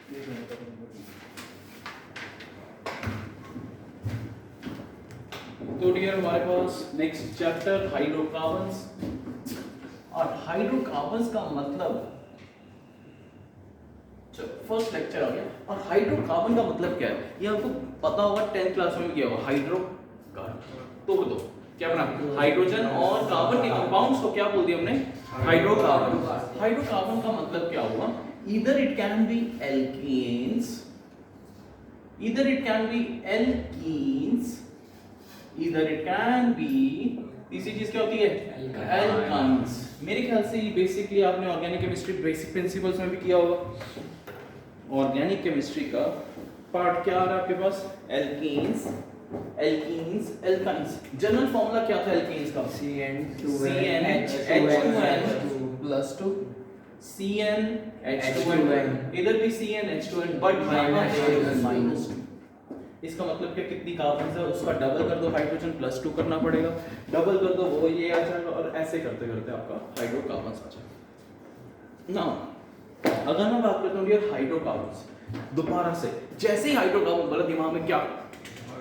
तो डियर हमारे पास next chapter hydrocarbons, और हाइड्रोकार्बन्स का मतलब फर्स्ट लेक्चर आ गया। और हाइड्रोकार्बन का मतलब क्या है ये आपको पता होगा, 10th क्लास में क्या होगा हाइड्रोकार्बन। तो बताओ क्या बना, हाइड्रोजन और कार्बन के कंपाउंड्स को क्या बोल दिया हमने, हाइड्रोकार्बन। हाइड्रोकार्बन का मतलब क्या हुआ, either it can be alkanes, either it can be alkenes, either it can be, तीसरी चीज क्या होती है, एल्काइंस। मेरे ख्याल से ये बेसिकली आपने ऑर्गेनिक केमिस्ट्री बेसिक प्रिंसिपल्स में भी किया होगा। ऑर्गेनिक केमिस्ट्री का पार्ट क्या आ रहा है आपके पास, alkenes, alkenes, alkynes. General formula क्या था एल्कीन्स का, CnH2n प्लस 2 CnH2n, इधर भी CnH2n बट माइनस 2। इसका मतलब क्या, कितनी कार्बन है उसका डबल कर दो, हाइड्रोजन प्लस 2 करना पड़ेगा, डबल कर दो वो ये आ जाएगा, और ऐसे करते करते आपका हाइड्रोकार्बन्स आ जाएगा ना। अगर मैं बात करता हूँ यार हाइड्रोकार्बन्स, दोबारा से जैसे ही हाइड्रोकार्बन बोला दिमाग में क्या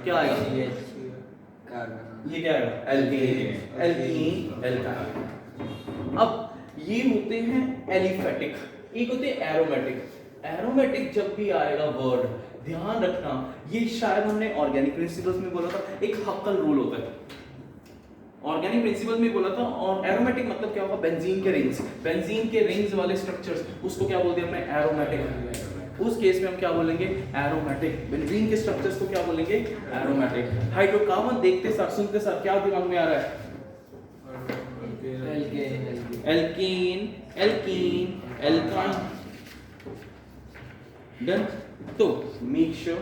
क्या आएगा, ये क्या आएगा, एल्केन, एल्कीन, एल्काइन। अब ये होते हैं एलिफेटिक, एक होते हैं एरोमेटिक। एरोमेटिक जब भी आएगा वर्ड ध्यान रखना, ये शायद हमने ऑर्गेनिक प्रिंसिपल्स में बोला था, एक हक्कल रूल होता है, ऑर्गेनिक प्रिंसिपल में बोला था। और एरोमेटिक मतलब क्या होगा, बेंजीन के रिंग्स, बेंजीन के रिंग्स वाले स्ट्रक्चर्स, उसको क्या बोल दिया हमने, एरोमेटिक। उस केस में हम क्या बोलेंगे, एरोमेटिक। बेंजीन के स्ट्रक्चर्स को क्या बोलेंगे, एरोमेटिक। हाइड्रोकार्बन देखते साथ सुनते साथ क्या दिमाग में आ रहा है, एल्कीन, एल्कीन, एल्काइन। डन। तो मेक श्योर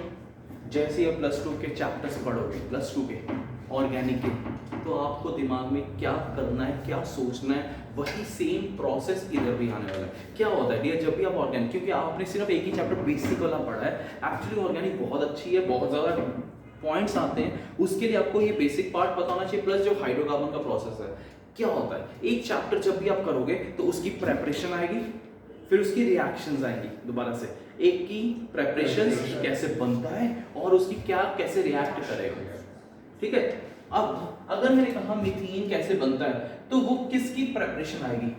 जैसे आप प्लस 2 के चैप्टर्स पढ़ोगे, प्लस 2 के ऑर्गेनिक के, तो आपको दिमाग में क्या करना है, क्या सोचना है, वही सेम प्रोसेस इधर भी आने वाला है। क्या होता है डियर, जब भी आप ऑर्गेनिक, क्योंकि आपने सिर्फ एक ही चैप्टर बेसिक वाला पढ़ा है, एक्चुअली ऑर्गेनिक बहुत अच्छी है, बहुत ज़्यादा पॉइंट्स आते हैं, उसके लिए आपको ये बेसिक पार्ट पता होना चाहिए, प्लस जो हाइड्रोकार्बन का प्रोसेस है क्या होता है। एक चैप्टर जब भी आप करोगे तो उसकी प्रेपरेशन आएगी, फिर उसकी रिएक्शंस आएंगी, दोबारा से एक की प्रेपरेशन कैसे बनता है और उसकी क्या कैसे रिएक्ट करेगा, ठीक है। अब अगर मैंने कहा मीथेन कैसे बनता है, तो वो किसकी प्रेपरेशन आएगी,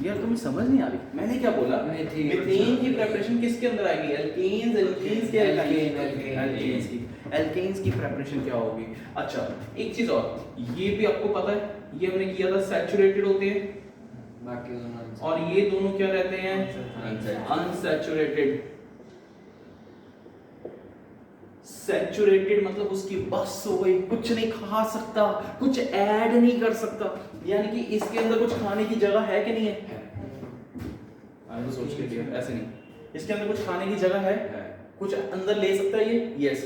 यार तुम्हें समझ नहीं आ रही, मैंने क्या बोला, मीथेन की प्रेपरेशन किसके अंदर आएगी, एल्केन्स, एल्कीन्स के, एल्केन्स की, एल्केन्स की प्रेपरेशन क्या होगी। अच्छा एक चीज और, ये भी आपको पता है, ये हमने किया था, सैचुरेटेड होते हैं, और ये दोनों क्या रहते हैं, अनसैचुरेटेड। सैचुरेटेड मतलब उसकी बस हो गई, कुछ नहीं खा सकता, कुछ ऐड नहीं कर सकता, यानी कि इसके अंदर कुछ खाने की जगह है कि नहीं है, तो सोच के दिया ऐसे नहीं, इसके अंदर कुछ खाने की जगह है, कुछ अंदर ले सकता है ये, यस,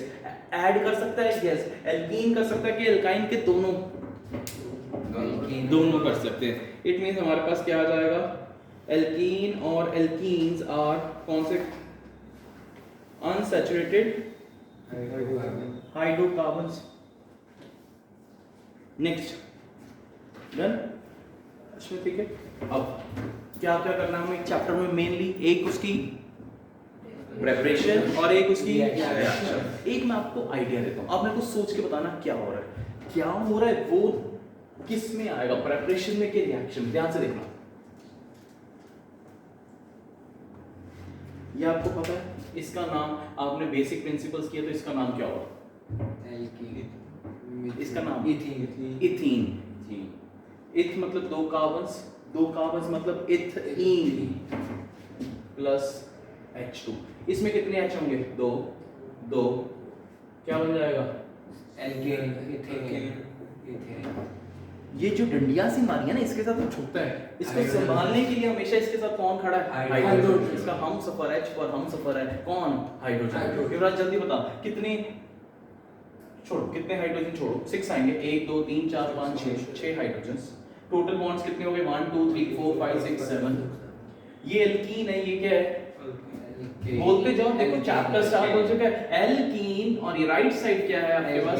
ऐड कर सकता है, यस, एल्कीन कर सकता है कि एल्काइन के, दोनों कर सकते हैं। इट मींस हमारे पास क्या आ जाएगा, एल्कीन और एल्कीन्स आर कौन से, अनसैचुरेटेड हाइड्रोकार्बन्स। नेक्स्ट डन, अच्छा ठीक है। अब क्या क्या करना है हमें चैप्टर में, मेनली एक उसकी प्रेपरेशन और एक उसकी रिएक्शन। एक मैं आपको आइडिया देता हूँ, आप मेरे को सोच के बताना क्या हो रहा है, क्या हो रहा है, वो किस में आएगा, प्रेपरेशन में कि रिएक्शन, ध्यान से देखना। ये आपको पता है, इसका नाम आपने बेसिक प्रिंसिपल्स किया तो इसका नाम क्या होगा, इसका नाम इथीन। इथ मतलब दो कार्बन्स मतलब इथीन प्लस H2। इसमें कितने H होंगे, दो, क्या बन जाएगा, एल्केन। ये जो डंडिया सी मारी है ना, इसके साथ छुपता है, इसको संभालने के लिए हमेशा इसके साथ कौन खड़ा है, हाइड्रोजन। इसका हम सफर H पर हम सफर है कौन, हाइड्रोजन। युवराज जल्दी बता कितने छोड़ो, कितने हाइड्रोजन छोड़ो, 6 आएंगे, 1 2 3 4 5 6 हाइड्रोजन। टोटल बॉन्ड्स कितने हो गए, 1 2 3 4 5 6 7। ये एल्कीन है, ये क्या है, बोलते जाओ, देखो चैप्टर स्टार्ट हो चुका है, एल्कीन, और ये राइट साइड क्या है आपके पास,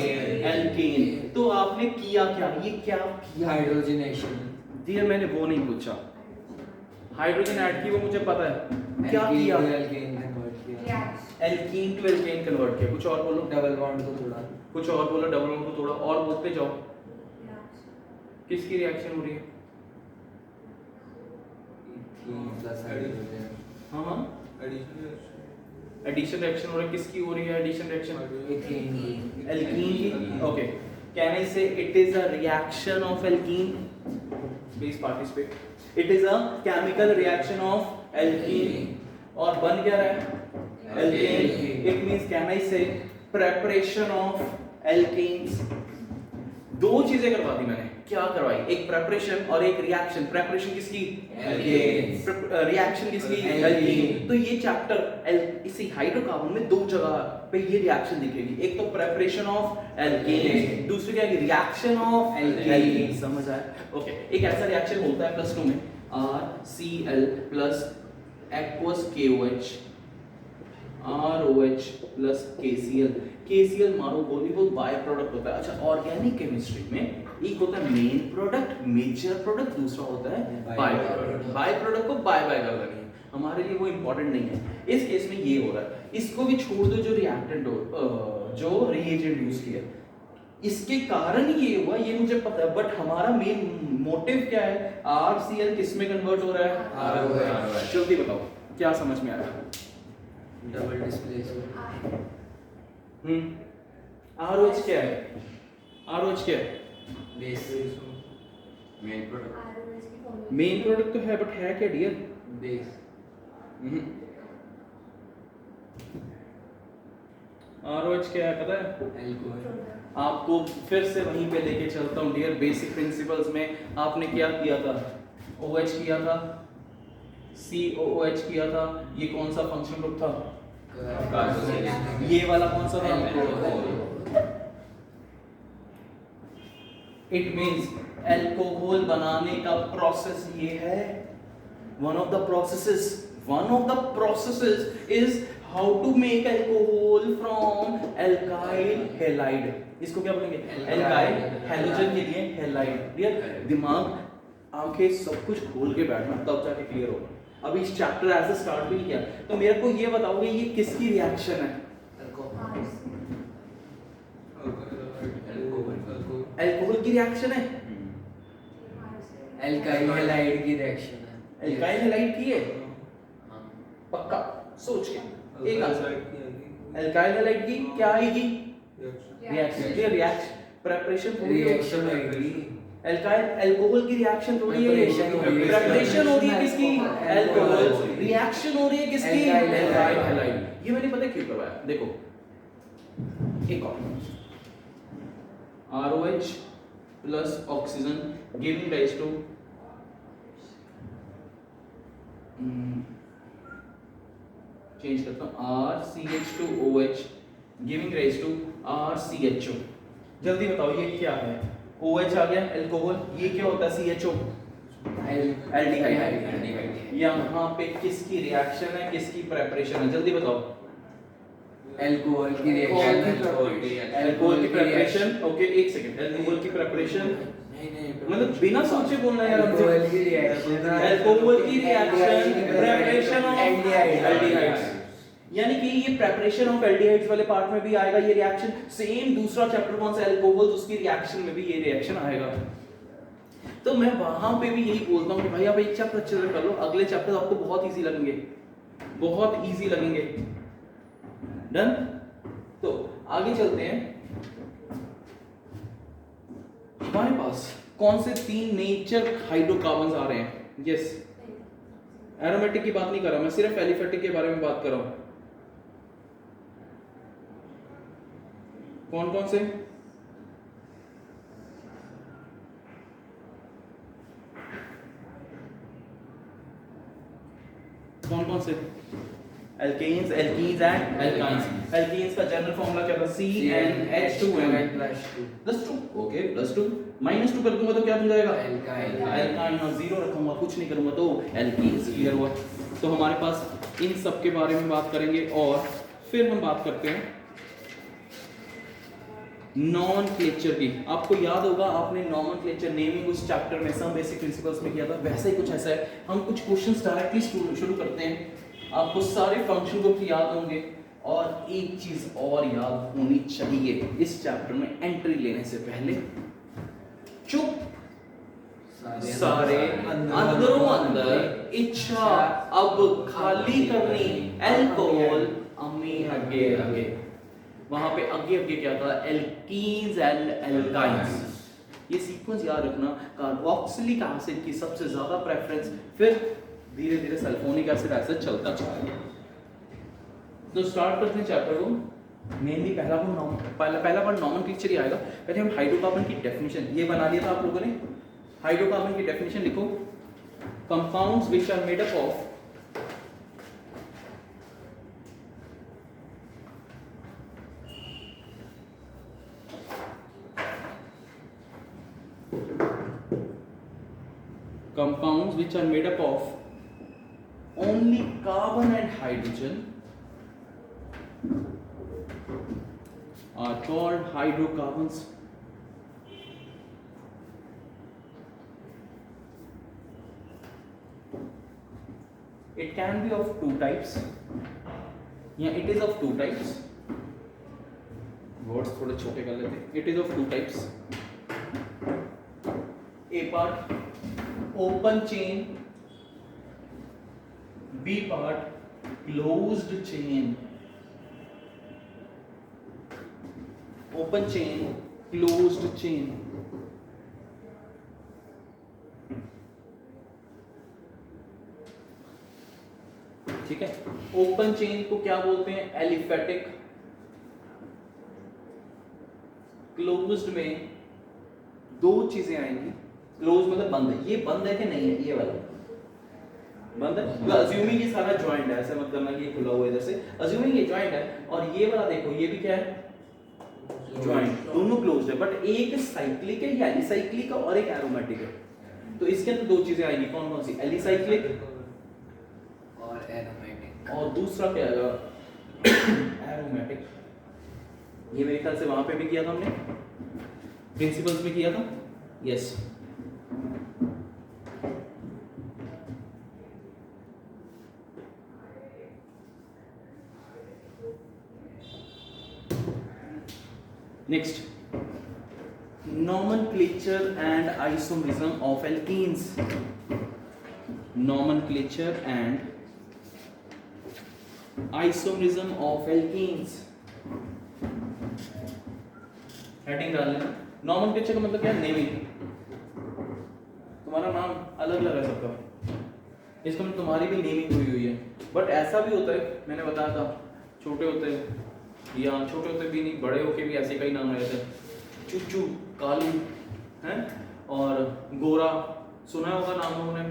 एल्केन। तो आपने किया क्या, ये क्या किया, हाइड्रोजनेशन। डियर मैंने वो नहीं पूछा, हाइड्रोजन ऐड की वो मुझे पता है, क्या किया? एल्कीन टू एल्केन कन्वर्ट किया। कुछ और बोलो। डबल बॉन्ड को तोड़ा। कुछ और बोलो। डबल बॉन्ड को तोड़ा। और बोलते जाओ। किसकी रिएक्शन हो रही है? हाँ हाँ, एडिशन रिएक्शन हो रही है। किसकी हो रही है एडिशन रिएक्शन? एल्कीन की। Okay, can I say it is a reaction of alkene? Please participate. It is a chemical reaction of alkene. और बन क्या रहा है? Alkane. It means can I say preparation of alkanes. दो चीजें करवा दी मैंने। क्या करवाई? एक प्रेपरेशन और एक रिएक्शन। प्रेपरेशन किसकी? एल्केन्स। रिएक्शन किसकी? एल्कीन। तो ये चैप्टर इसी हाइड्रोकार्बन में दो जगह पे ये रिएक्शन दिखेगी। एक तो प्रेपरेशन ऑफ एल्केन, दूसरी क्या है? Reaction of alkene. समझ आया? ओके, एक ऐसा रिएक्शन होता है +2 में RCl plus aqueous KOH, ROH plus KCl। KCl मारो गोली, वो बाय प्रोडक्ट होता है। अच्छा, ऑर्गेनिक केमिस्ट्री में एक होता है मेन प्रोडक्ट, मेजर प्रोडक्ट, दूसरा होता है बाय प्रोडक्ट। बाय प्रोडक्ट को बाय कर देनी है, हमारे लिए वो इंपॉर्टेंट नहीं है। इस केस में ये हो रहा है। इसको भी छोड़ दो, जो रिएक्टेंट हो, जो रिएजेंट यूज किया, इसके कारण ये हुआ ये मुझे पता है, बट हमारा मेन मोटिव क्या है? RCl किस में कन्वर्ट हो रहा है? ROH। जल्दी बताओ, क्या समझ में आ रहा है? Double displacement. ROH क्या है? ROH क्या है? Base. Main product. Main product तो है, बट है क्या डियर? बेस। ROH क्या है पता है? अल्कोहल। आपको फिर से वहीं पे लेके चलता हूँ डियर। बेसिक प्रिंसिपल्स में आपने क्या किया था? OH किया था, COOH किया था। ये कौन सा फंक्शन ग्रुप था? ये वाला कौन सा था? इट मींस अल्कोहल बनाने का प्रोसेस ये है। One of the processes is how to make alcohol from alkyl halide. इसको क्या बोलेंगे? अल्काइल। हैलोजन के लिए हैलाइड। डियर, दिमाग, आंखें सब कुछ खोल के बैठना, तब जाके क्लियर होगा। अभी इस चैप्टर ऐसे स्टार्ट भी नहीं किया, तो मेरे को ये बताओगे ये किसकी रिएक्शन है? अल्कोहल की रिएक्शन है। अल्काइल हैलाइड की रिएक्शन है। अल्काइल हैलाइड की है पक्का? सोच के एक अल्काइल हैलाइड की क्या आएगी? रिएक्शन। ये रिएक्शन प्रेपरेशन रिएक्शन होगी। अल्काइल अल्कोहल की रिएक्शन थोड़ी है, प्रेपरेशन हो रही है किसकी? अल्कोहल। रिएक्शन हो रही है किसकी? Alkyl halide. ये मैंने पता क्यों करवाया? देखो एक और ROH plus oxygen giving rise to change करता हूँ RCH2OH giving rise to RCHO। जल्दी बताओ ये क्या है? OH आ गया अल्कोहल, ये क्या होता है? CHO aldehyde. यहाँ पे किसकी रिएक्शन है, किसकी प्रेपरेशन है? जल्दी बताओ। अल्कोहल की रिएक्शन। अल्कोहल की प्रेपरेशन। ओके एक सेकंड, अल्कोहल की प्रेपरेशन मतलब बिना सोचे बोलना यार। अल्कोहल की रिएक्शन। अल्कोहल की रिएक्शन प्रेपरेशन ऑफ एल्डिहाइड्स। यानी कि ये प्रेपरेशन ऑफ एल्डिहाइड्स वाले पार्ट में भी आएगा ये रिएक्शन। सेम दूसरा चैप्टर कौन सा? अल्कोहल, उसकी रिएक्शन में भी ये रिएक्शन आएगा। तो मैं वहां पे भी यही बोलता हूं कि भाई आप एक चैप्टर अच्छे से कर लो, अगले चैप्टर आपको बहुत इजी लगेंगे, बहुत इजी लगेंगे। डन? तो आगे चलते हैं। हमारे पास कौन से 3 नेचर हाइड्रोकार्बन्स आ रहे हैं? यस, एरोमेटिक की बात नहीं कर रहा मैं, सिर्फ एलिफेटिक के बारे में बात कर रहा हूं। कौन कौन से? कौन कौन से? Alkanes, alkenes and alkynes. Alkenes का जनरल फॉर्मूला क्या था? CnH2n +2। ओके +2 -2 कर दूंगा तो क्या बन जाएगा? एल्काइन। और 0 रखूंगा, कुछ नहीं करूंगा तो एल्कीन्स। क्लियर हुआ? तो हमारे पास इन सब के बारे में बात करेंगे और फिर हम बात करते हैं नॉमेनक्लेचर की आपको याद होगा, आपने नॉमेनक्लेचर नेमिंग उस चैप्टर में सम बेसिक प्रिंसिपल्स में किया था, वैसे ही कुछ ऐसा है। हम कुछ क्वेश्चंस डायरेक्टली शुरू करते हैं। आपको सारे फंक्शन ग्रुप याद होंगे और एक चीज और याद होनी चाहिए इस चैप्टर में एंट्री लेने से पहले, चुप सारे अंदरों अंदर इच्छा अब खाली करनी, अल्कोहल अम्मी अगे अगे। वहां पे अगे अगे क्या था, एल्कीन्स एंड एल्काइन्स। ये सीक्वेंस याद रखना, कार्बोक्सिलिक एसिड की सबसे ज्यादा प्रेफरेंस, फिर धीरे धीरे सल्फोनिक एसिड ऐसे चलता चला। तो स्टार्ट करते हैं चैप्टर को। मेनली पहला पार्ट नॉमेनक्लेचर ही आएगा। पहले हम हाइड्रोकार्बन की डेफिनेशन ये बना लिया था आप लोगों ने। हाइड्रोकार्बन की डेफिनेशन लिखो, compounds which are made up of compounds which are made up of only carbon and hydrogen are called hydrocarbons. It can be of two types. Yeah, it is of two types. Words थोड़े छोटे कर लेते हैं. It is of two types. A part open chain, B part closed chain. Open chain, closed chain. ठीक है, open chain को क्या बोलते हैं, एलिफेटिक। क्लोज्ड में दो चीजें आएंगी। क्लोज मतलब बंद है, ये बंद है कि नहीं है, ये वाला बंद है। तो अज्यूमिंग ये सारा जॉइंट है, ऐसा मत करना कि ये खुला हुआ है इधर से, अज्यूमिंग ये जॉइंट है। और ये वाला देखो, ये भी क्या है, जॉइंट, दोनों क्लोज्ड है, बट एक साइक्लिक है, या एलिसाइक्लिक है, और एक एरोमेटिक है। तो इसके अंदर दो चीजें आएंगी, कौन कौन सी, एलिसाइक्लिक और एरोमेटिक, और दूसरा क्या आएगा, एरोमेटिक। ये मेरे ख्याल से वहां पे भी किया था हमने, प्रिंसिपल्स में किया था, yes. Next, nomenclature and isomerism of alkenes. Nomenclature and isomerism of alkenes. Heading डाल लेना। नॉमेनक्लेचर का मतलब क्या है, नेमिंग। तुम्हारा नाम अलग अलग है सबका, इसका मतलब तुम्हारी भी नेमिंग हुई है। बट ऐसा भी होता है, मैंने बताया था, छोटे होते हैं या छोटे होते भी नहीं, बड़े होके भी ऐसे कई नाम रहते हैं, चुच्चू, कालू हैं, और गोरा सुना होगा नाम लोगों ने,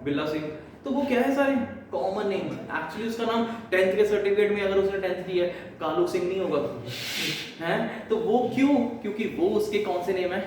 बिल्ला सिंह। तो वो क्या है, सारे कॉमन नेम। एक्चुअली उसका नाम 10th के सर्टिफिकेट में अगर उसने 10th किया है, कालू सिंह नहीं होगा, हैं। तो वो क्यों, क्योंकि वो उसके कौन से नेम है,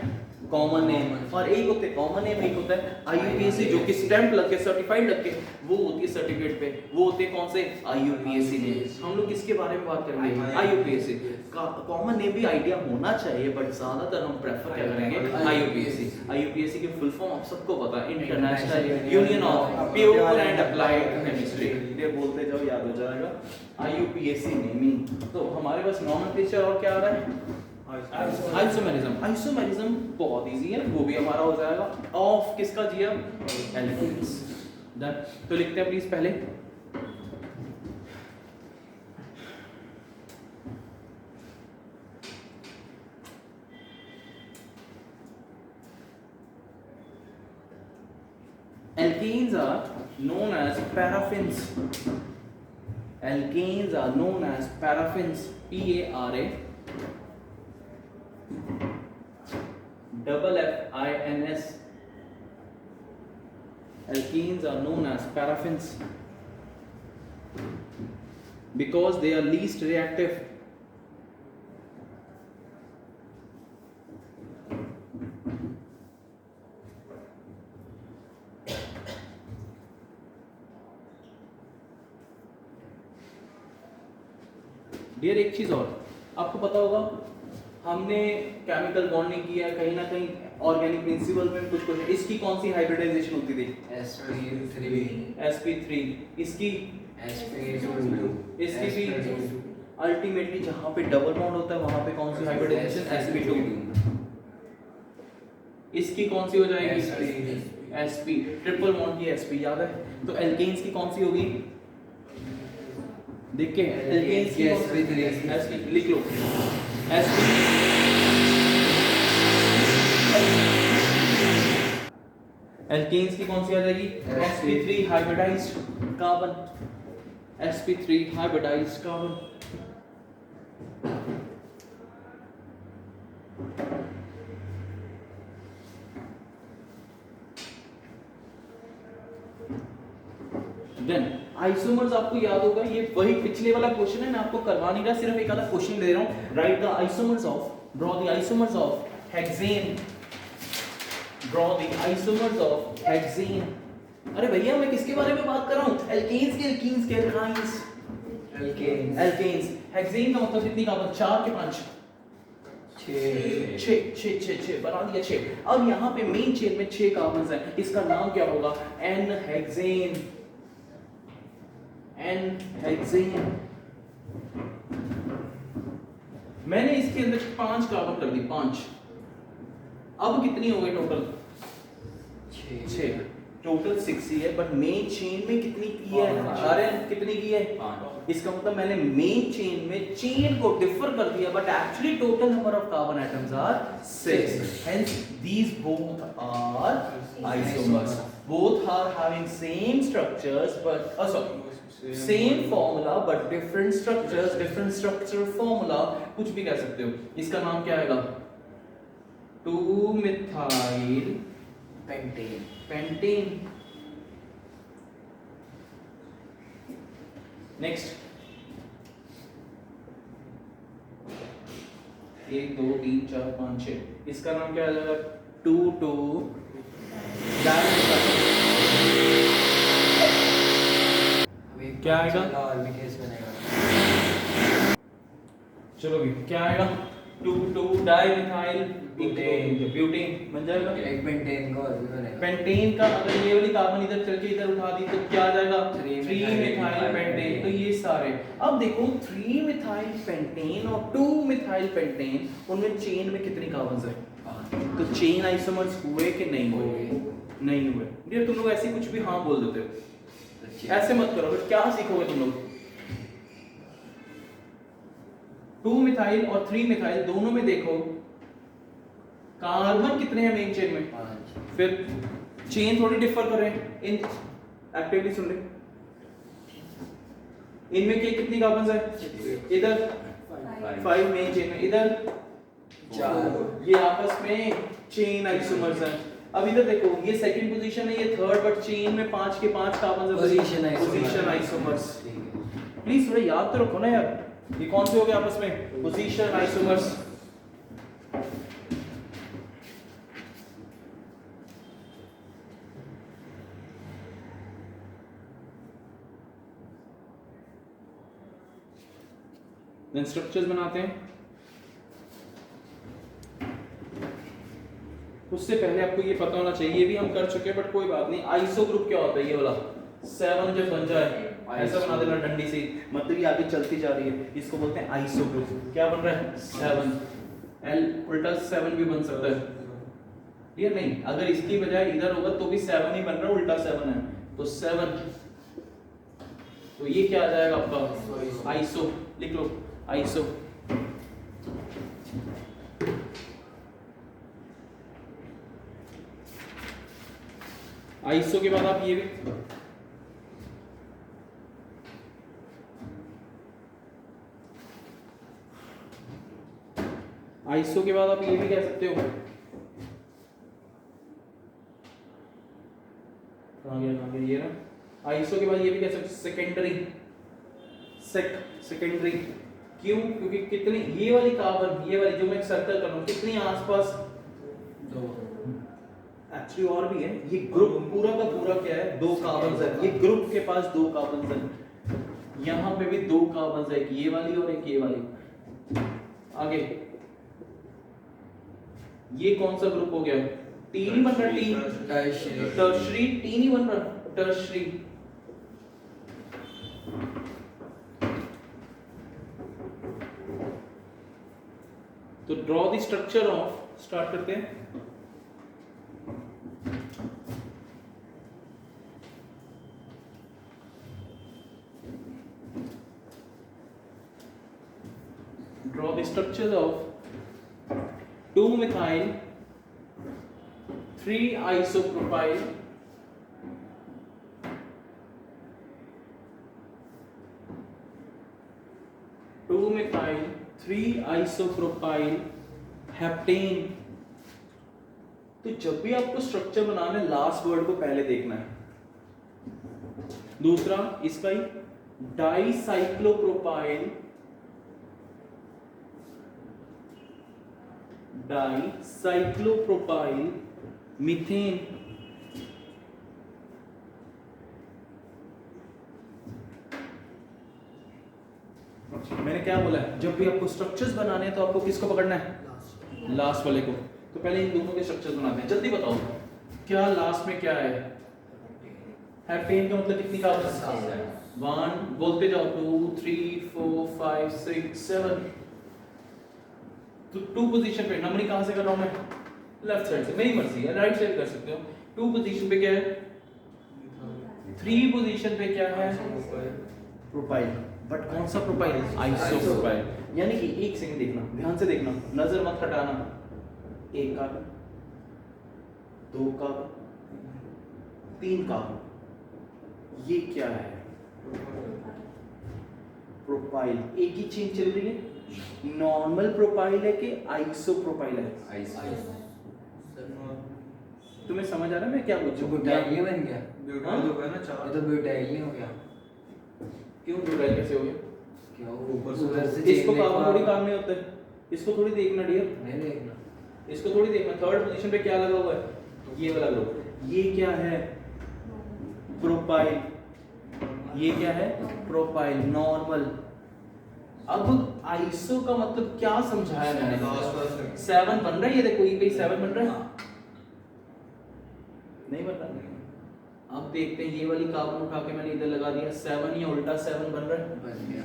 कॉमन नेम। और एक होते कॉमन नेम, एक होता है आईयूपीएसी, जो कि स्टैंप लग के सर्टिफाइड लग के वो होती है सर्टिफिकेट पे, वो होते हैं कौन से, आईयूपीएसी नेम। हम लोग किसके बारे में बात करेंगे, आईयूपीएसी। कॉमन नेम भी आइडिया होना चाहिए, बट ज्यादातर हम प्रेफर क्या करेंगे, आईयूपीएसी। आईयूपीएसी की फुल फॉर्म आप सबको पता है, international union of pure and applied chemistry. ये बोलते जाओ, याद हो जाएगा, आईयूपीएसी नेमिंग। तो हमारे पास नॉमेनक्लेचर और क्या आ रहा है, आइसोमेरिज्म। आइसोमेरिज्म बहुत इजी है, वो भी हमारा हो जाएगा ऑफ किसका, जिया, एल्केन्स। डन। तो लिखते हैं प्लीज पहले, alkenes are known as paraffins. Alkenes are known as paraffins, P-A-R-A double F-I-N-S. Alkenes are known as paraffins because they are least reactive. Dear, एक चीज और आपको पता होगा, हमने केमिकल बॉन्डिंग किया है, कहीं ना कहीं ऑर्गेनिक प्रिंसिपल में कुछ कुछ। इसकी कौन सी हाइब्रिडाइजेशन होती थी? sp3 sp3। इसकी sp2 इसकी भी अल्टीमेटली जहां पे डबल बॉन्ड होता है वहां पे कौन सी हाइब्रिडाइजेशन? sp2। इसकी कौन सी हो जाएगी? sp। ट्रिपल बॉन्ड की sp याद है। तो एल्केन्स की कौन सी होगी? देख के एल्केन्स की sp लिख लो। sp एल्केन्स की कौन सी आ जाएगी? sp3 hybridized carbon. sp3 hybridized carbon. Then isomers आपको याद होगा, ये वही पिछले वाला क्वेश्चन है, मैं आपको करवा नहीं रहा, सिर्फ एक आधा क्वेश्चन दे रहा हूं। Right the isomers of, draw the isomers of hexane, draw the isomers of hexane. अरे भैया मैं किसके बारे में बात कर रहा हूं? एल्केन्स के, एल्कीन्स के, एल्काइंस, एल्केन्स। हेक्सेन का मतलब कितनी कार्बन? 4 के 5 6 बना दिया 6। अब यहाँ पे मेन चेन में 6 कार्बन हैं, इसका नाम क्या होगा? N hexane. N hexane. मैंने इसके अंदर 5 कार्बन कर दी, 5। अब कितनी हो गई टोटल? 6। टोटल 6 ही है, बट मेन चेन में कितनी की है? अरे कितनी की है? 5। इसका मतलब मैंने मेन चेन में चेन को डिफर कर दिया, but actually total number of carbon atoms are 6। Hence these both are isomers. Both are having same structures but same formula but different structures, different structure formula, कुछ भी कह सकते हो। इसका नाम क्या आएगा? 2 मिथाइल पेंटेन। नेक्स्ट 1 2 3 4 5 6, इसका नाम क्या आ जाएगा? 2 क्या आएगा? चलो भी क्या आएगा? 2 डाइमिथाइल ब्यूटेन बन जाएगा। एक पेंटेन का और भी बनेगा। पेंटेन का अगर ये वाली कार्बन इधर चल के इधर उठा दी तो क्या आ जाएगा? 3 3 मिथाइल पेंटेन। तो ये सारे, अब देखो 3 मिथाइल पेंटेन और 2 मिथाइल पेंटेन, उनमें चेन में कितनी कार्बन्स है? तो चेन आइसोमर्स हुए कि नहीं हुए? नहीं हुए। ये तुम लोग ऐसे कुछ भी हाँ बोल देते हो, ऐसे मत करो, फिर क्या सीखोगे तुम लोग? 2 मिथाइल और 3 मिथाइल दोनों में देखो कार्बन कितने हैं मेन चेन में? 5। फिर चेन थोड़ी डिफर कर रहे हैं, इन एक्टिवली सुन रहे, इनमें के कितनी कार्बन है? इधर 5 मेन चेन में, इधर 4। ये आपस में चेन आइसोमर्स हैं। अब इधर देखो, ये सेकंड पोजीशन है, ये थर्ड, बट चेन में 5 के 5 कार्बन है, पोजीशन आइसोमर्स। प्लीज थोड़ा याद तो रखो ना यार, ये कौन से हो गए आपस में? Position isomers. देन स्ट्रक्चर्स बनाते हैं। उससे पहले आपको ये पता होना चाहिए, ये भी हम कर चुके हैं बट कोई बात नहीं। आइसो ग्रुप क्या होता है? ये वाला 7 जब बन जाए ऐसा बना देना डंडी से, मतलब ये आगे चलती जा रही है, इसको बोलते हैं आइसो ग्रुप। क्या बन रहा है? 7। एल उल्टा 7 भी बन सकता है, क्लियर? नहीं, अगर इसकी बजाय इधर होगा तो भी 7 ही बन रहा है, उल्टा 7 है, तो 7। तो ये क्या आ जाएगा आपका? आइसो। लिख लो आइसो। आइसो के बाद आप ये भी, आइसो के बाद आप ये भी कह सकते हो, कहाँ गया ये ना। आइसो के बाद ये भी कह सकते सेकेंडरी। सेकेंडरी क्यों? क्योंकि कितनी ये वाली कार्बन, ये वाली जो मैं सर्कल कर रहा हूँ, कितनी आसपास? 2। एक्चुअली और भी है, ये ग्रुप पूरा का पूरा क्या है? 2 कार्बन है, ये ग्रुप के पास 2 कार्बन है, यहाँ पे भी 2 कार्बन है, एक ये वाली और एक ये वाली। आगे ये कौन सा ग्रुप हो गया? टी नहीं बन रहा, टी टर्शरी, टी नहीं बन रहा, टर्शरी। तो draw the structure of, start करते हैं। Draw the structure of 2-methyl 3-isopropyl 2-methyl 3-isopropyl heptane. तो जब भी आपको स्ट्रक्चर बनाना है लास्ट वर्ड को पहले देखना है। दूसरा इसका ही डाइसाइक्लोप्रोपाइल, डाइसाइक्लोप्रोपाइल मीथेन। मैंने क्या बोला है, जब भी आपको स्ट्रक्चर्स बनाने हैं तो आपको किसको पकड़ना है? लास्ट वाले को। तो पहले इन दोनों के स्ट्रक्चर्स बनाते हैं। जल्दी बताओ क्या लास्ट में क्या है? हेप्टेन का मतलब कितनी कार्बन? 1, बोलते जाओ, 2 3 4 5 6 7। तो 2 पोजीशन पे नंबरिंग कहां से कर रहा हूं मैं? लेफ्ट साइड से, मेरी मर्जी है, राइट साइड कर सकते हो। 2 पोजीशन पे क्या है? 3 पोजीशन पे क्या है? प्रोपाइल। बट कौन सा प्रोपाइल? आइसोप्रोपाइल। यानी कि एक सेकंड देखना, ध्यान से देखना, नजर मत हटाना। 1 कार्बन, 2 कार्बन, 3 कार्बन, ये क्या है? प्रोपाइल। एक ही चेन चल रही है। नॉर्मल प्रोपाइल है कि आइसोप्रोपाइल है? तुम्हें समझ आ रहा है मैं क्या पूछ रहा हूं? ब्यूटाइल बन गया, ब्यूटाइल हो गया ना 4। ये तो ब्यूटाइल नहीं हो गया। क्यों ब्यूटाइल कैसे हो गया? क्या ऊपर से उधर से इसको चेन काम देखा। थोड़ी काम नहीं होता है, इसको थोड़ी देखना डियर, नहीं देखना, इसको थोड़ी देखना। 3rd पोजीशन पे क्या लगा हुआ है? ये वाला ग्रुप। ये क्या है? प्रोपाइल। ये क्या है? Propyl normal. अब आइसो का मतलब क्या समझाया मैंने? 7 बन रहा है, ये देखो, ये कहीं 7 बन रहा है? नहीं बन रहा। अब देखते हैं, ये वाली कार्बन उठा के मैंने इधर लगा दिया, 7 या उल्टा 7 बन रहा है? बन गया।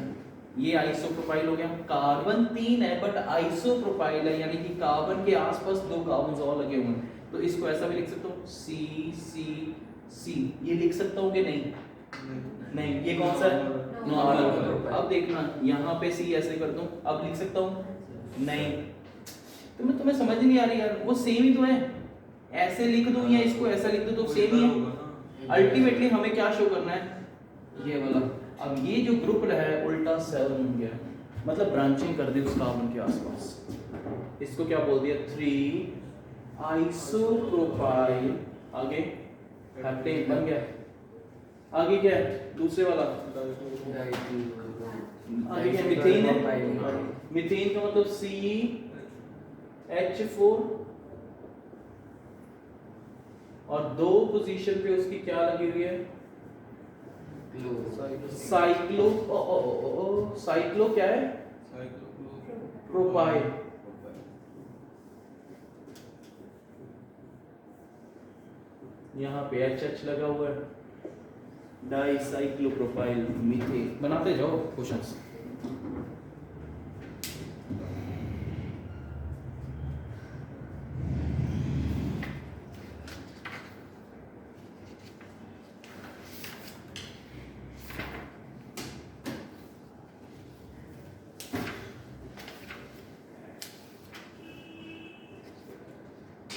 ये आइसोप्रोपाइल हो गया। कार्बन 3 है बट आइसोप्रोपाइल है, यानी कि कार्बन के आसपास 2 कार्बन और लगे हुए हैं। तो इसको ऐसा भी लिख सकता हूँ, सी सी सी। ये लिख सकता हूँ कि नहीं? नहीं। ये कौन सा है? नॉर्मल। अब देखना, यहाँ पे सी ऐसे कर दूं, अब लिख सकता हूँ? नहीं। तुम्हें समझ नहीं आ रही यार, वो सेम ही तो है। ऐसे लिख दूं या इसको ऐसा लिख दूं तो सेम ही है। अल्टीमेटली हमें क्या शो करना है? ये वाला। अब ये जो ग्रुप है उल्टा 7 बन गया, मतलब ब्रांचिंग कर दी उस कार्बन के आसपास। इसको क्या बोल दिया? 3 आइसोप्रोपाइल। आगे हेप्टेन बन गया। आगे क्या है? दूसरे वाला आगे क्या? मीथेन है। मीथेन का मतलब CH4 और 2 पोजीशन पे उसकी क्या लगी हुई है? साइक्लो। साइक्लो क्या है? प्रोपाइल। यहाँ पे HH लगा हुआ है, डाइसाइक्लोप्रोपाइल मीथेन। बनाते जाओ क्वेश्चंस।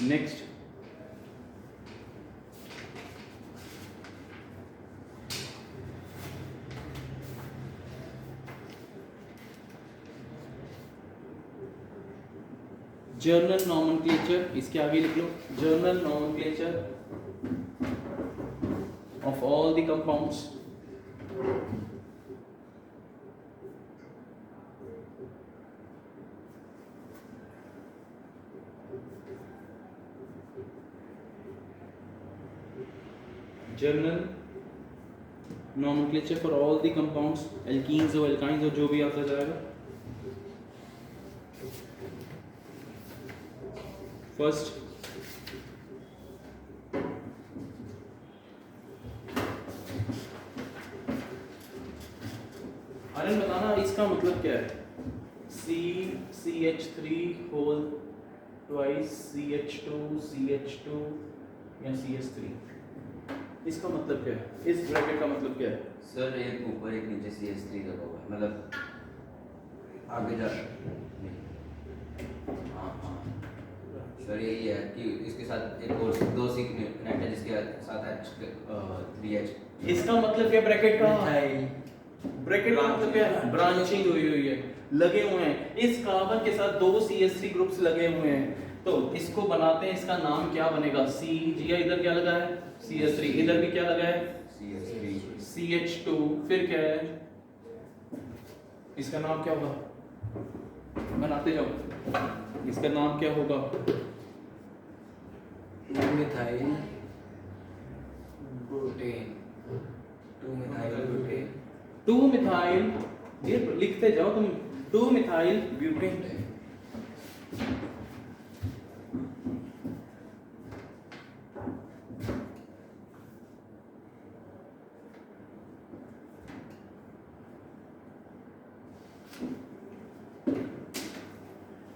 Next, journal nomenclature. इसके आगे लिख लो, general nomenclature of all the compounds. General nomenclature for all the compounds, alkenes और एल्काइंस और जो भी आता जाएगा। फर्स्ट आर्यन बताना इसका मतलब क्या है? CH3 होल ट्वाइस CH2 या CH3, इसका मतलब क्या है? इस ब्रैकेट का मतलब क्या है? सर एक ऊपर एक नीचे CH3 लगा हुआ है, मतलब आगे जा हाँ हाँ सर यही है कि इसके साथ एक और दो सी कनेक्ट है जिसके साथ H3H। इसका मतलब क्या ब्रैकेट का? मिथाइल ब्रैकेट का मतलब क्या है? ब्रांचिंग हुई है, लगे हुए हैं। इस कार्बन के साथ दो CH3 ग्रुप्स लगे हुए हैं, तो इसको बनाते हैं। इसका नाम क्या बनेगा? जी इधर क्या लगा है? CH3, इधर भी क्या लगा है? CH3 CH2, फिर क्या है? इसका नाम क्या होगा? बनाते जाओ, इसका नाम क्या होगा? Methyl butane 2 methyl butane 2 methyl, ये लिखते जाओ तुम, 2 मिथाइल ब्यूटेन।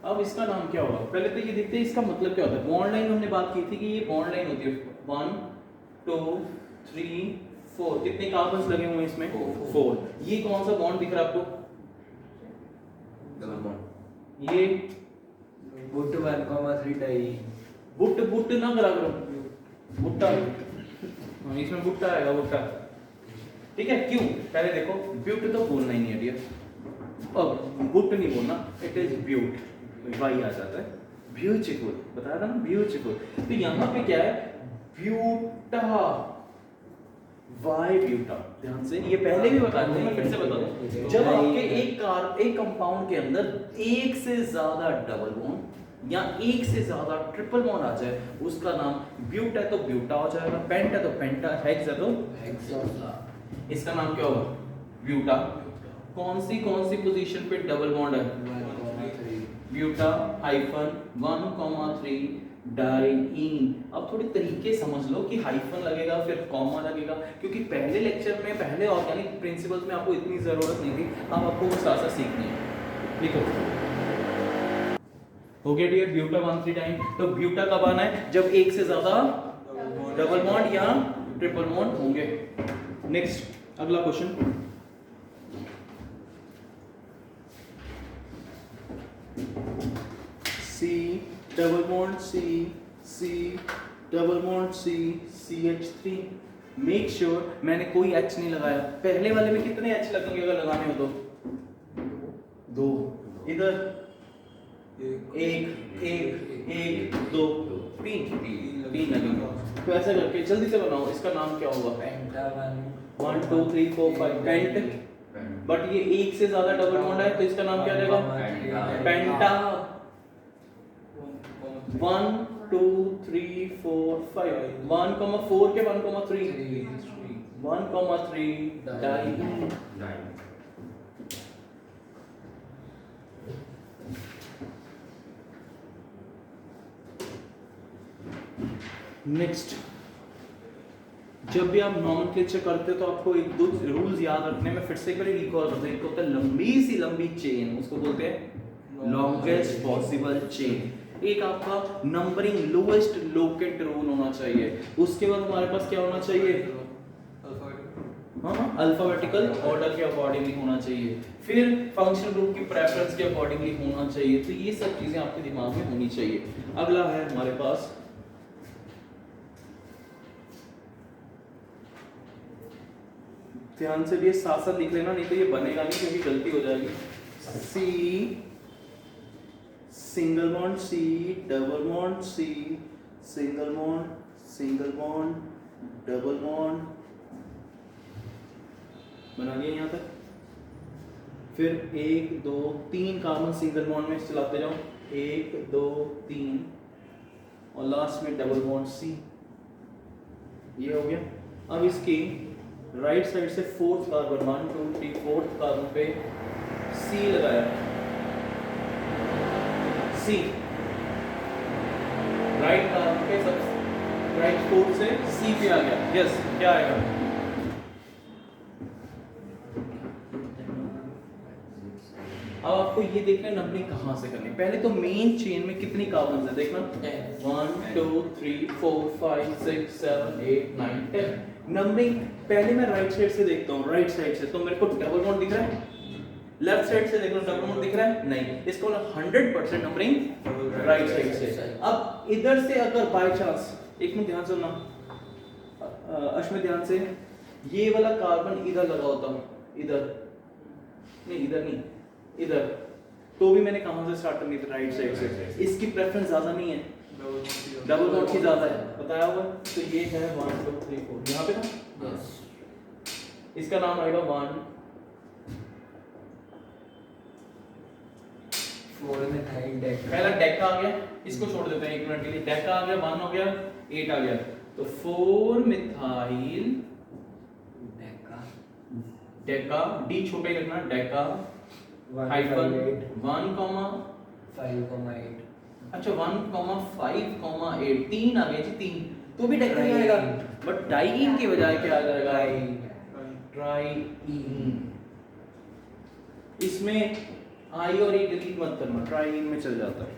अब इसका नाम क्या होगा? पहले तो ये देखते हैं इसका मतलब क्या होता है। बॉन्ड लाइन हमने बात की थी कि ये बॉन्ड लाइन होती है 1 2 3 4, कितने कार्बन्स लगे हुए हैं इसमें? 4। ये कौन सा बॉन्ड दिख रहा है आपको? Double bond. ये बुट 1,3 डाई बुट ना करा करो, बुट्टा। हाँ, इसमें बुट्टा आएगा, बुट्टा। ठीक है, क्यों? पहले देखो, ब्यूट तो बोलना ही नहीं है डियर। अब बुट नहीं बोलना, इट इज ब्यूट, वाई आ जाता है। ब्यूटीफुल बताया था ना, ब्यूटीफुल। तो यहाँ पे क्या है? ब्यूटा, वाई ब्यूटा। ध्यान से, ये पहले भी बताया था, मैं फिर से बता दूं। जब आपके एक कंपाउंड के अंदर एक से ज्यादा डबल बॉन्ड या एक से ज्यादा ट्रिपल बॉन्ड आ जाए, उसका नाम ब्यूट है तो ब्यूटा हो जाएगा, पेंट है तो पेंटा, हेक्स है तो हेक्सा। इसका नाम क्या होगा? ब्यूटा। कौन सी पोजीशन पे डबल बॉन्ड है? 1,3 ब्यूटा हाइफन 1,3 डाइईन। अब थोड़े तरीके समझ लो कि हाइफन लगेगा फिर कॉमा लगेगा, क्योंकि पहले लेक्चर में, पहले ऑर्गेनिक प्रिंसिपल्स में आपको इतनी जरूरत नहीं थी, अब आपको वो साथ साथ सीखनी है। लिखो, हो गया डियर? Buta 1,3 diene. तो ब्यूटा कब आना है? जब एक से ज्यादा डबल बॉन्ड या ट्रिपल बॉन्ड होंगे। नेक्स्ट, अगला question. C double bond C double bond CH3। Make sure मैंने कोई H नहीं लगाया। पहले वाले में कितने H लगेंगे अगर लगाने हो तो? 2। इधर 1 2 3 लगेंगे। तो ऐसे करके जल्दी से बनाओ। इसका नाम क्या होगा? पेंटा 1 2 3 4 5 पेंट। बट ये एक से ज्यादा डबल बॉन्ड है तो इसका नाम क्या रहेगा? पेंटा। 1 2 3 4 5 1,4 के 1,3 1,3 डाइईन। नेक्स्ट, जब भी आप नॉमेनक्लेचर करते हो तो आपको एक दो रूल्स याद रखने में फिर से एक बार रिकॉल करते हैं। एक होता है लंबी चेन, उसको बोलते हैं लॉन्गेस्ट पॉसिबल चेन। एक आपका नंबरिंग लोएस्ट लोकेट रूल होना चाहिए। उसके बाद हमारे पास क्या होना चाहिए? हाँ, अल्फाबेटिकल ऑर्डर के अकॉर्डिंगली होना चाहिए। फिर फंक्शनल ग्रुप की प्रेफरेंस के अकॉर्डिंगली होना चाहिए। तो ये सब चीजें आपके दिमाग में होनी चाहिए। अगला है हमारे पास ध्यान से भी ये साथ साथ लिख लेना, नहीं तो ये बनेगा नहीं क्योंकि गलती हो जाएगी। C single bond C double bond C single bond double bond बना लिया यहाँ तक। फिर 1 2 3 कार्बन सिंगल बॉन्ड में चलाते जाओ, 1 2 3 और लास्ट में डबल बॉन्ड C। ये हो गया। अब इसकी राइट साइड से फोर्थ कार्बन 1 2 3 फोर्थ कार्बन पे C लगाया, C राइट 4 से C पे आ गया। यस क्या आएगा? अब आपको ये देखना है नंबरिंग कहाँ से करनी है। पहले तो मेन चेन में कितनी कार्बन है देखना, 1 2 3 4 5 6 7 8 9 10। नंबरिंग पहले मैं राइट साइड से देखता हूँ, राइट साइड से तो मेरे को डबल बॉन्ड दिख रहा है। लेफ्ट साइड से देखो डबल बॉन्ड दिख रहा है, नहीं। इसको 100% नंबरिंग राइट साइड से। अब इधर से अगर बाय चांस, एक मिनट ध्यान सुनना अश्विन, ध्यान से, ये वाला कार्बन इधर लगा होता, इधर नहीं, इधर नहीं, इधर, तो भी मैंने कहां से स्टार्ट करनी थी? राइट साइड से। इसकी प्रेफरेंस ज्यादा नहीं है, डबल बॉन्ड की ज्यादा है, बताया हुआ। तो ये है 1 2 3 4 यहाँ पे था। इसका नाम आएगा 1 4 मिथाइल डेक। पहला डेका आ गया, इसको छोड़ देते हैं 1 मिनट के लिए। डेका आ गया, 1 हो गया, 8 आ गया, तो 4 मिथाइल डेका, डी छोटा ही रखना, डेका हाइफन 1,5,8। अच्छा 1,5,8, 3 आ गया जी, 3 तो भी डेका ही आएगा, बट डाइईन की बजाय क्या आ जाएगा? ट्राईईन। इसमें आई और ई डिलीट मत करना, ट्राईईन में चल जाता है।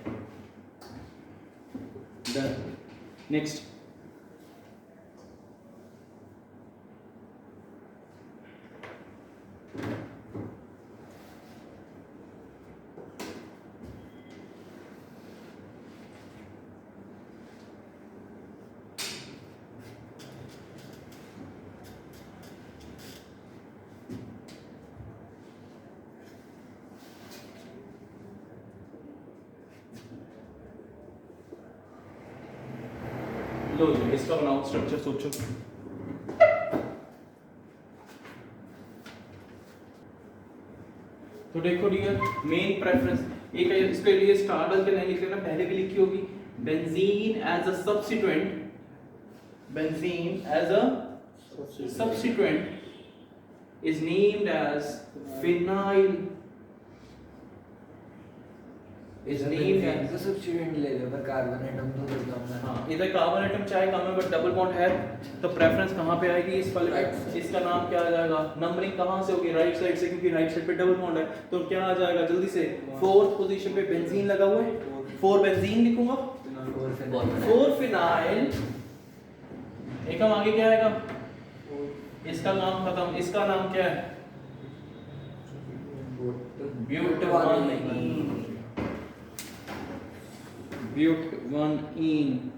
डन। नेक्स्ट लो जी, इसका बनाओ स्ट्रक्चर, सोचो। तो देखो डियर, मेन प्रेफरेंस एक है, इसके लिए स्टार डाल के नहीं लिख लेना, पहले भी लिखी होगी। Benzene as a substituent, benzene as a substituent is named as phenyl, is named as तो सब्स्टिट्यूएंट ले लो, पर कार्बन एटम तो कम है। हाँ, इधर कार्बन एटम चाहे कम है बट डबल बॉन्ड है, तो प्रेफरेंस कहाँ पे आएगी? इस वाले पे। इसका नाम क्या आ जाएगा? नंबरिंग कहाँ से होगी? राइट साइड से, क्योंकि राइट साइड पे डबल बॉन्ड है, तो क्या आ जाएगा जल्दी से? 4th पोजीशन पे बेंजीन लगा हुआ है, 4 बेंजीन लिखूंगा, 4 फिनाइल। एक हम आगे क्या आएगा? इसका नाम खत्म, इसका नाम क्या है? But one ene, but one ene.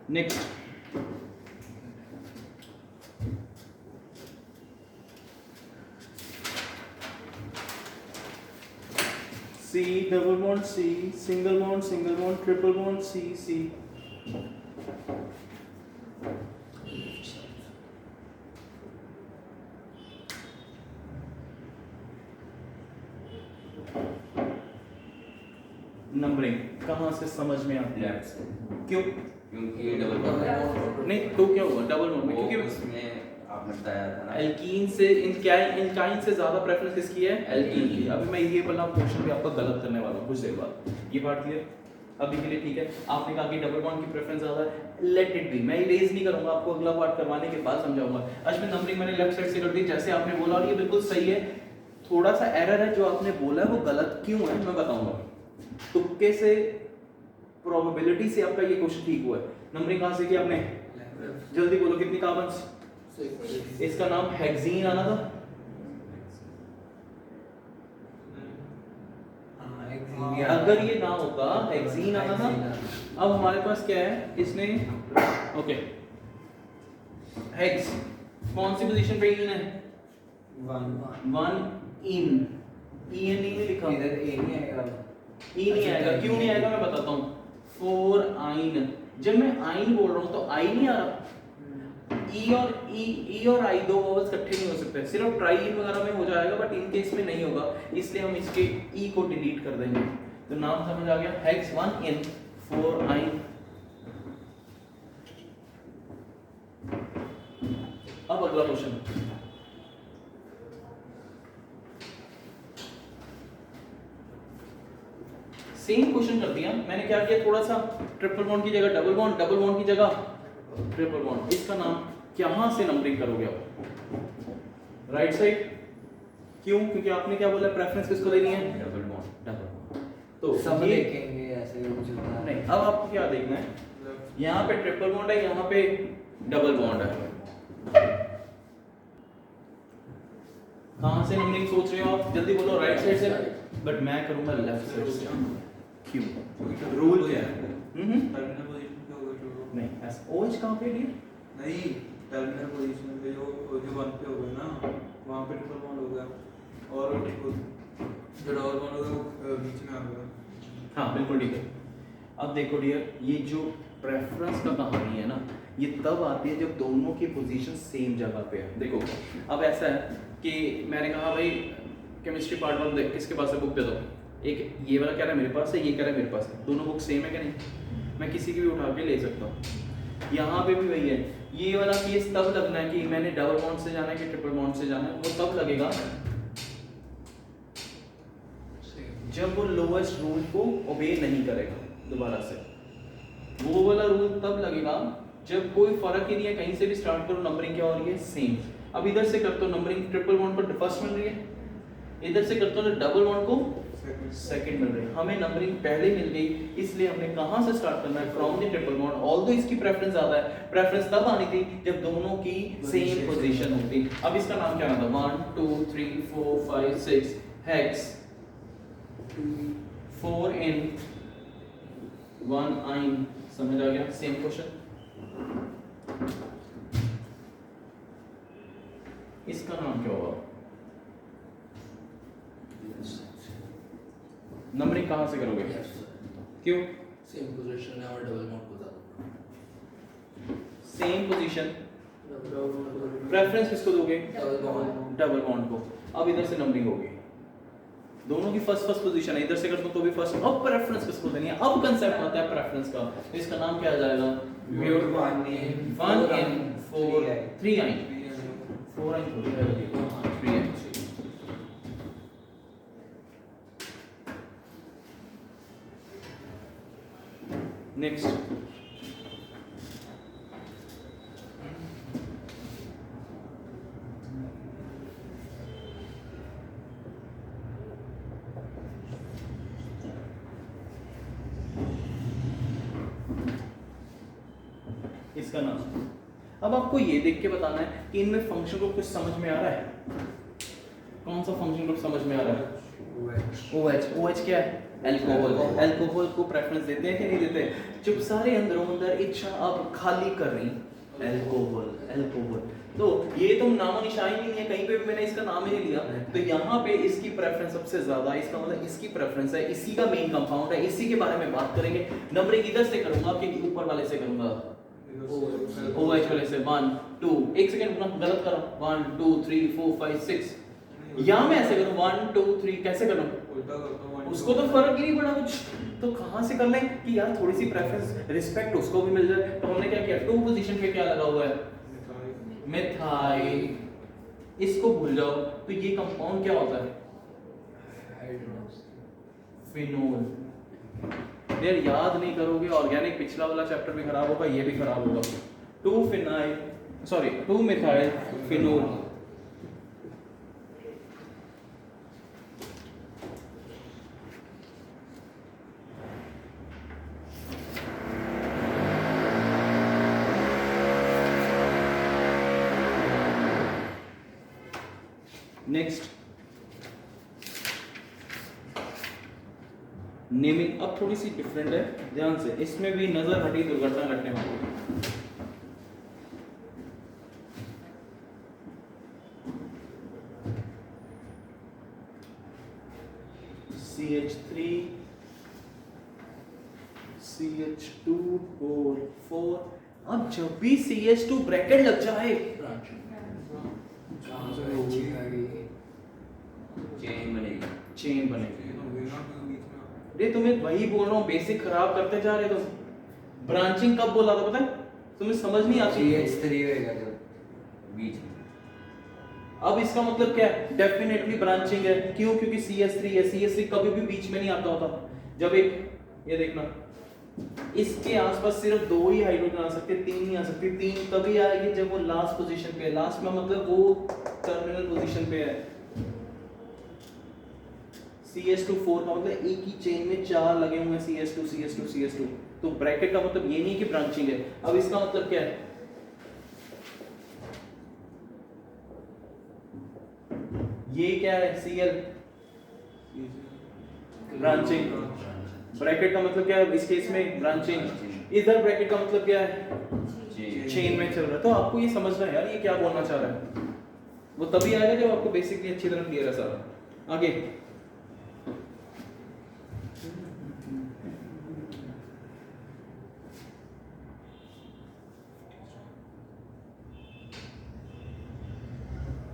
Next C, double bond C, single bond, triple bond C। Numbering कहाँ से समझ में आती है? लेफ्ट से, क्यों? क्योंकि डबल बॉन्ड नहीं तो क्या हुआ डबल बॉन्ड में? क्योंकि उसमें आपने बताया था ना, एल्कीन से इनकाइन से ज्यादा प्रेफरेंस किसकी है? एल्कीन की। अभी मैं ये वाला पोर्शन भी आपका गलत करने वाला हूँ कुछ देर बाद, ये बात क्लियर? अभी के लिए ठीक है। आपने कहा कि डबल बॉन्ड की प्रेफरेंस ज्यादा है, लेट इट बी, मैं इरेज नहीं करूंगा, आपको अगला पार्ट करवाने के बाद समझाऊंगा। अश्विन नंबरिंग मैंने लेफ्ट साइड से कर दी जैसे आपने बोला, और ये बिल्कुल सही है। थोड़ा सा एरर है जो आपने बोला है, वो गलत क्यों है मैं बताऊंगा। तुक्के से, प्रोबेबिलिटी से आपका ये क्वेश्चन ठीक हुआ है। नंबरिंग कहाँ से की आपने? जल्दी बोलो, कितनी कार्बन्स? इसका नाम हेक्सीन आना था। अगर ये ना होता, हेक्सीन आना था। अब हमारे पास क्या है? इसने ओके, हेक्स कौन सी पोजीशन पे इन है? 1 इन, ई एन नहीं लिखा, इधर ए नहीं आएगा, ई नहीं आएगा। क्यों नहीं आएगा मैं बताता हूँ। 4 आइन, जब मैं आइन बोल रहा हूँ तो आई नहीं आ रहा। ई और आई दो वोवेल्स इकट्ठे नहीं हो सकते, सिर्फ ट्राईइन वगैरह में हो जाएगा, बट इन केस में नहीं होगा, इसलिए हम इसके ई को डिलीट कर देंगे। तो नाम समझ आ गया, हेक्स 1 इन 4 आइन। अब अगला क्वेश्चन, सेम क्वेश्चन कर दिया मैंने, क्या किया थोड़ा सा ट्रिपल बॉन्ड की जगह डबल बॉन्ड, डबल बॉन्ड की जगह ट्रिपल बॉन्ड। इसका नाम कहां से नंबरिंग करोगे आप? Right side. क्यों? क्योंकि आपने क्या बोला, प्रेफरेंस किसको देनी है? Double bond. Double bond. तो सब ये देखेंगे ऐसे कुछ होता है नहीं, अब आपको क्या देखना है, यहाँ पे ट्रिपल बॉन्ड है, यहाँ पे डबल बॉन्ड है। कहां से नंबरिंग सोच रहे हो आप? जल्दी बोलो। राइट साइड से, बट मैं करूंगा लेफ्ट साइड से। क्यों? रूल क्या है? टर्मिनल पोजीशन पे होगा जो नहीं, ऐसा ओएच कहां पे डियर? नहीं, टर्मिनल पोजीशन पे जो 1 पे होगा ना, वहां पे ट्रिपल बॉन्ड होगा और जो डबल बॉन्ड होगा वो बीच में आ होगा। हाँ बिल्कुल ठीक है। अब देखो डियर, ये जो प्रेफरेंस का कहानी है ना, ये तब आती है जब दोनों की पोजीशन सेम जगह पे है। देखो अब ऐसा है कि मैंने कहा भाई केमिस्ट्री पार्ट 1 देख, किसके पास है बुक दे दो। एक ये वाला कह रहा है मेरे पास है, ये कह रहा है मेरे पास है, दोनों बुक सेम है कि नहीं? मैं किसी की भी उठा के ले सकता हूँ। यहाँ पे भी वही है, ये वाला केस तब लगना है कि मैंने डबल बॉन्ड से जाना है कि ट्रिपल बॉन्ड से जाना है, वो तब लगेगा जब वो लोएस्ट रूल को ओबे नहीं करेगा दोबारा से। वो वाला रूल तब लगेगा जब कोई फर्क ही नहीं है, कहीं से भी स्टार्ट करो नंबरिंग क्या हो रही है? सेम। अब इधर से करते हो नंबरिंग ट्रिपल बॉन्ड पर फर्स्ट मिल रही है, इधर से करते हो डबल बॉन्ड को सेकंड मिल रही है। हमें नंबरिंग पहले मिल गई, इसलिए हमने कहां से स्टार्ट करना है? From the triple bond. Although इसकी प्रेफरेंस ज्यादा है, प्रेफरेंस तब आनी थी जब दोनों की सेम पोजीशन होती। अब इसका नाम क्या था? 1 2 3 4 5 6 हेक्स 4 इन 1 आइन। समझ आ गया? Same question. इसका नाम क्या होगा? नंबरिंग कहां से करोगे? क्यों? सेम पोजीशन है और डबल बॉन्ड बता दो। सेम पोजीशन, प्रेफरेंस किसको दोगे? Double bond. डबल बॉन्ड को। अब इधर से नंबरिंग होगी, दोनों की फर्स्ट पोजीशन है, इधर से करता हूं तो भी फर्स्ट। अब प्रेफरेंस किसको देनी है? अब कंसेप्ट आता है प्रेफरेंस का। तो इसका नाम क्या आ जाएगा? म्यूट 1 इन 4 3 आइन 4 आइन 3 आइन। नेक्स्ट, इसका नाम। अब आपको ये देख के बताना है कि इनमें फंक्शन ग्रुप कुछ समझ में आ रहा है? कौन सा फंक्शन ग्रुप समझ में आ रहा है? OH। OH क्या है? अल्कोहल। अल्कोहल को प्रेफरेंस देते हैं कि नहीं देते? जब सारे अंदरों अंदर इच्छा अब खाली कर रही, अल्कोहल अल्कोहल, तो ये तो नामो निशान ही नहीं है, कहीं पे भी मैंने इसका नाम ही नहीं लिया। तो यहाँ पे इसकी प्रेफरेंस सबसे ज्यादा, इसका मतलब इसकी प्रेफरेंस है, इसी का मेन कंपाउंड है, इसी के बारे में बात करेंगे। नंबरिंग इधर से करूंगा कि ऊपर वाले से करूंगा? OH वाले से। 1 2 एक सेकंड रुकना, गलत करो। 1 2 3 4 5 6, यहाँ मैं ऐसे करूँ 1 2 3, कैसे करूँ? उल्टा करता हूं। उसको तो फर्क ही नहीं पड़ा कुछ, तो कहाँ से कर लें कि यार थोड़ी सी प्रेफरेंस रिस्पेक्ट उसको भी मिल जाए। तो हमने क्या किया? 2 पोजीशन पे क्या लगा हुआ है? मिथाइल। इसको भूल जाओ। तो ये कंपाउंड क्या होता है? फिनोल। यार याद नहीं करोगे, ऑर्गेनिक पिछला वाला चैप्टर भी खराब होगा, ये भी खराब होगा। 2 मिथाइल फिनोल। नेक्स्ट, नेमिंग अब थोड़ी सी डिफरेंट है, ध्यान से। इसमें भी नजर हटी दुर्घटना घटने वाली। CH3 CH2O4। अब जब भी CH2 ब्रैकेट लग जाए, चेन बनेगी। चेन बनेगी। ये तो बीच में अरे तुम्हें वही बोल रहा हूँ, बेसिक खराब करते जा रहे तुम। ब्रांचिंग कब बोला था पता है? तुम्हें समझ नहीं आती। CH3 होएगा जब बीच में। अब इसका मतलब क्या है? डेफिनेटली ब्रांचिंग है। क्यों? क्योंकि CH3 है, CH3 कभी भी बीच में नहीं आता होता। जब एक ये देखना इसके आसपास सिर्फ 2 ही हाइड्रोजन आ सकते, 3 नहीं आ सकते। 3 तभी आएगी जब वो लास्ट पोजीशन पे है। लास्ट में मतलब वो टर्मिनल पोजीशन पे है। CS2 4 का मतलब एक ही चेन में 4 लगे हुए हैं, CS2 CS2 CS2। तो ब्रैकेट का मतलब ये नहीं कि ब्रांचिंग है। अब इसका मतलब क्या है, ये क्या है, Cl ब्रांचिंग। ब्रैकेट का मतलब क्या है इस केस में, ब्रांचिंग। इधर ब्रैकेट का मतलब क्या है, चेन में चल रहा है। तो आपको ये समझना है यार ये क्या बोलना चाह रहा है। वो तभी आएगा जब आपको बेसिकली अच्छी तरह क्लियर है सारा। आगे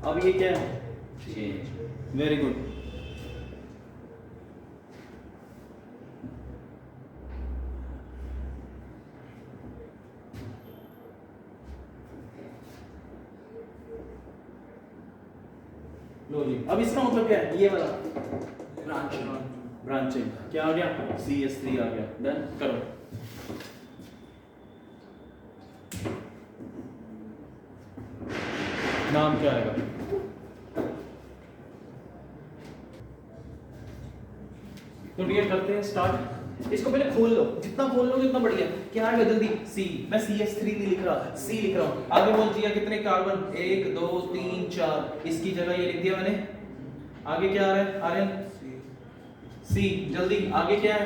अब ये क्या है, वेरी गुड। लो जी, अब इसका मतलब क्या है, ये वाला ब्रांचिंग क्या आ गया, CS3 आ गया। डन करो। नाम क्या आएगा, तो ये करते हैं स्टार्ट। इसको पहले खोल लो, जितना खोल लो उतना बढ़िया। क्या आएगा जल्दी, C। मैं CS3 नहीं लिख रहा, C लिख रहा हूँ। आगे बोल दिया कितने कार्बन, 1 2 3 4, इसकी जगह ये लिख दिया मैंने। आगे क्या आ रहा है आर्यन, C। जल्दी आगे क्या है,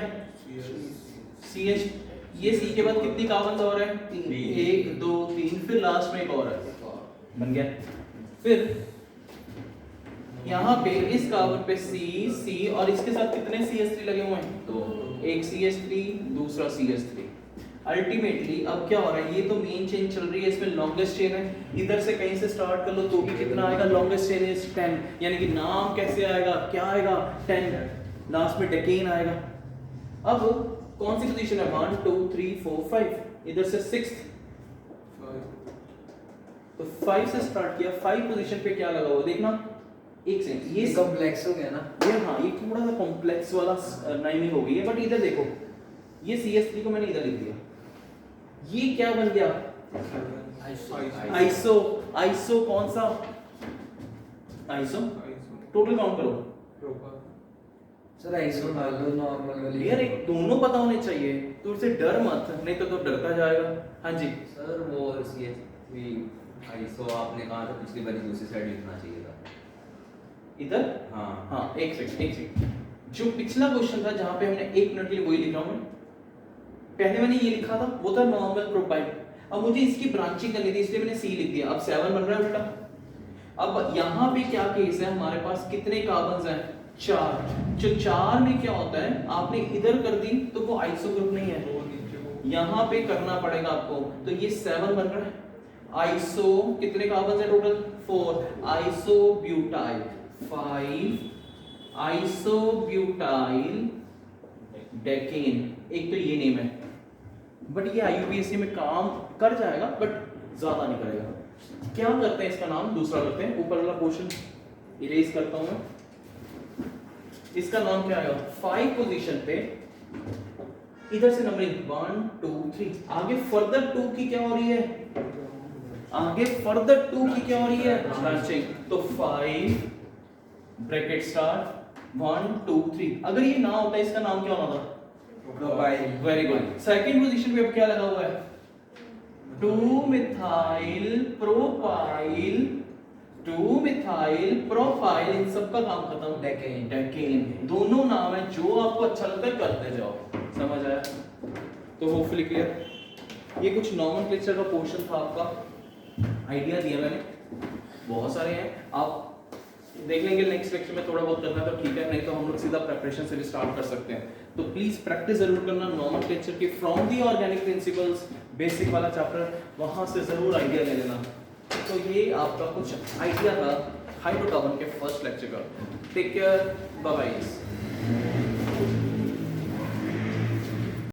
CH। ये C के बाद कितनी कार्बन और है, 1 2 3, फिर लास्ट में एक और है, बन गया। फिर यहाँ पे इस कार्बन पे C और इसके साथ कितने CS3 लगे हुए हैं, तो एक CS3 दूसरा CS3। अल्टीमेटली अब क्या हो रहा है, ये तो मेन चेन चल रही है, इसमें लॉन्गेस्ट चेन है। इधर से कहीं से स्टार्ट कर लो तो भी कितना आएगा, लॉन्गेस्ट चेन इज 10, यानी कि नाम कैसे आएगा, क्या आएगा 10, लास्ट में डेकेन आएगा। अब कौन सी पोजीशन है, 1 2 3 4 5, इधर से 6, तो 5 से स्टार्ट किया। 5 पोजीशन पे क्या लगा हुआ देखना, एक सेकंड, ये कॉम्प्लेक्स हो गया ना। ये हाँ ये थोड़ा सा कॉम्प्लेक्स वाला नाइमिंग हो गई है, बट इधर देखो ये CS3 को मैंने इधर लिख दिया। ये क्या बन गया, आइसो। आइसो कौन सा, आइसो टोटल काउंट करो सर आइसो डाल दो नॉर्मल वाली। यार एक दोनों पता होने चाहिए, तो उससे डर मत, नहीं तो डरता जाएगा। हाँ जी सर वो CS3 आइसो आपने कहा था पिछली बार दूसरी साइड लिखना चाहिए था इधर। हाँ एक सेकंड। जो पिछला क्वेश्चन था जहां पे हमने 1 मिनट के लिए वही लिख रहा हूं मैं। पहले मैंने ये लिखा था, वो था नॉर्मल प्रोपाइल। अब मुझे इसकी ब्रांचिंग करनी थी इसलिए मैंने C लिख दिया। अब 7 बन रहा है बेटा। अब यहाँ पे क्या केस है, हमारे पास कितने कार्बन्स हैं, 4। जो 4 में क्या होता है, आपने इधर कर दी तो वो आइसो ग्रुप नहीं है, यहाँ पे करना पड़ेगा आपको। तो ये 7 बन रहा है। आइसो कितने कार्बन्स है total, 4। Iso butyl 5, iso butyl decane, एक तो ये नेम है, बट ये IUPAC में काम कर जाएगा बट ज्यादा नहीं करेगा। क्या करते हैं, इसका नाम दूसरा करते हैं। ऊपर वाला पोर्शन इरेज करता हूं मैं। इसका नाम क्या आएगा, 5 पोजीशन पे इधर से नंबरिंग 1 2 3, आगे फर्दर 2 की क्या हो रही है, आगे फर्दर 2 की क्या हो रही है, ब्रांचिंग। तो 5 ब्रैकेट स्टार्ट 1 2 3। अगर ये ना होता इसका नाम क्या होना था, propyl. Very good. Second position पे अब क्या लगा हुआ है, 2 मिथाइल प्रोपाइल, 2 मिथाइल प्रोपाइल, इन सब का काम खत्म, डेकेन। डेकेन। दोनों नाम है, जो आपको अच्छा लगता है करते जाओ। समझ आया, तो होपफुली क्लियर। ये कुछ नॉमेनक्लेचर का पोर्शन था, आपका आइडिया दिया मैंने, बहुत सारे हैं, आप देख लेंगे नेक्स्ट लेक्चर में। थोड़ा बहुत करना तो ठीक है, नहीं तो हम लोग सीधा प्रिपरेशन से भी स्टार्ट कर सकते हैं। तो प्लीज प्रैक्टिस जरूर करना नॉमेनक्लेचर की, from the organic principles, basic वाला चैप्टर, वहां से जरूर आइडिया ले लेना। तो ये आपका कुछ आइडिया था हाइड्रोकार्बन के फर्स्ट लेक्चर का। Take care, bye bye.